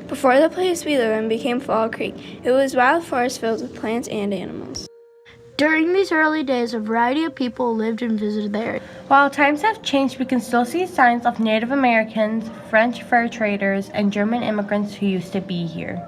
Before the place we live in became Fall Creek, it was wild forest filled with plants and animals. During these early days, a variety of people lived and visited the area. While times have changed, we can still see signs of Native Americans, French fur traders, and German immigrants who used to be here.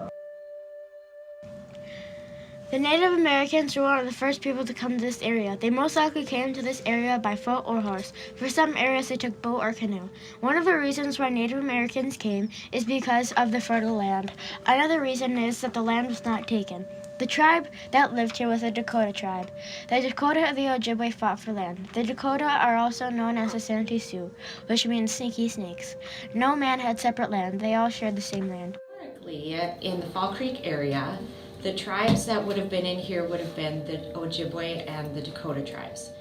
The Native Americans were one of the first people to come to this area. They most likely came to this area by foot or horse. For some areas, they took boat or canoe. One of the reasons why Native Americans came is because of the fertile land. Another reason is that the land was not taken. The tribe that lived here was the Dakota tribe. The Dakota and the Ojibwe fought for land. The Dakota are also known as the Santee Sioux, which means sneaky snakes. No man had separate land. They all shared the same land. Historically, in the Fall Creek area, the tribes that would have been in here would have been the Ojibwe and the Dakota tribes.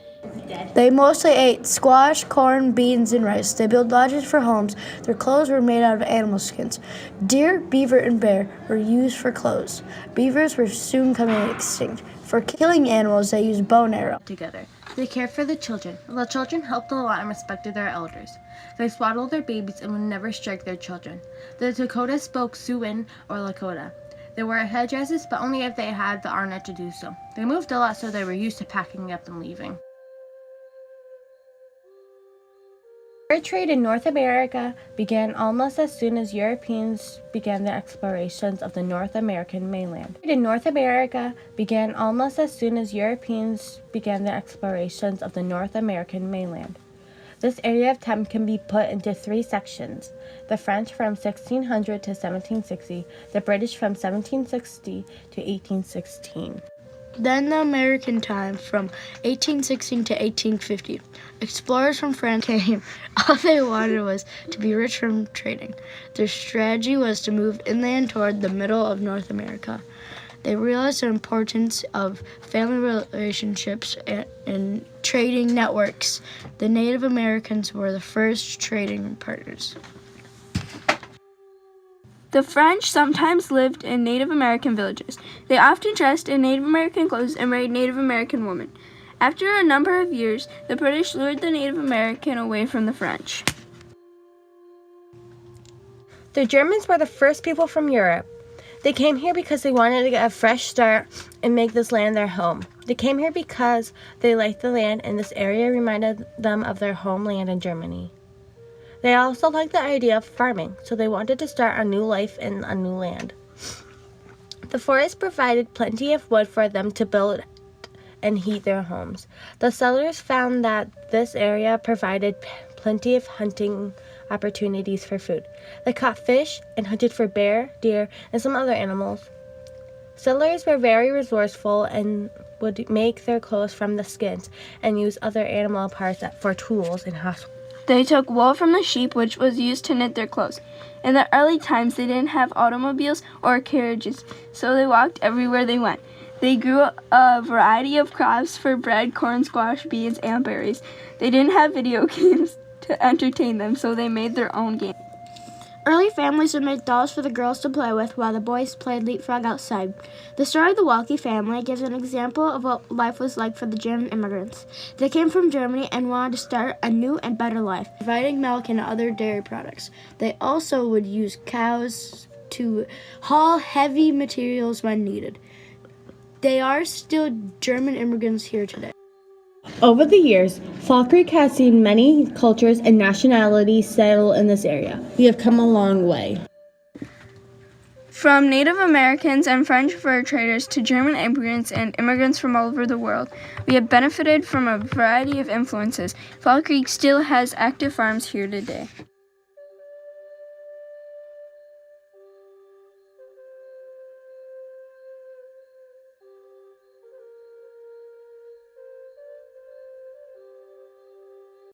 They mostly ate squash, corn, beans, and rice. They built lodges for homes. Their clothes were made out of animal skins. Deer, beaver, and bear were used for clothes. Beavers were soon coming extinct. For killing animals, they used bow and arrow. Together, they cared for the children. The children helped a lot and respected their elders. They swaddled their babies and would never strike their children. The Dakota spoke Siouan or Lakota. They wore headdresses, but only if they had the honor to do so. They moved a lot, so they were used to packing up and leaving. Fur trade in North America began almost as soon as Europeans began their explorations of the North American mainland. Trade in North America began almost as soon as Europeans began their explorations of the North American mainland. This area of time can be put into three sections: the French from 1600 to 1760, the British from 1760 to 1816. Then the American time from 1816 to 1850. Explorers from France came. All they wanted was to be rich from trading. Their strategy was to move inland toward the middle of North America. They realized the importance of family relationships and trading networks. The Native Americans were the first trading partners. The French sometimes lived in Native American villages. They often dressed in Native American clothes and married Native American women. After a number of years, the British lured the Native American away from the French. The Germans were the first people from Europe. They came here because they wanted to get a fresh start and make this land their home. They came here because they liked the land, and this area reminded them of their homeland in Germany. They also liked the idea of farming, so they wanted to start a new life in a new land. The forest provided plenty of wood for them to build and heat their homes. The settlers found that this area provided plenty of hunting opportunities for food. They caught fish and hunted for bear, deer, and some other animals. Settlers were very resourceful and would make their clothes from the skins and use other animal parts for tools and housework. They took wool from the sheep, which was used to knit their clothes. In the early times, they didn't have automobiles or carriages, so they walked everywhere they went. They grew a variety of crops for bread, corn, squash, beans, and berries. They didn't have video games to entertain them, so they made their own games. Early families would make dolls for the girls to play with while the boys played leapfrog outside. The story of the Walke family gives an example of what life was like for the German immigrants. They came from Germany and wanted to start a new and better life, providing milk and other dairy products. They also would use cows to haul heavy materials when needed. They are still German immigrants here today. Over the years, Fall Creek has seen many cultures and nationalities settle in this area. We have come a long way. From Native Americans and French fur traders to German immigrants and immigrants from all over the world, we have benefited from a variety of influences. Fall Creek still has active farms here today.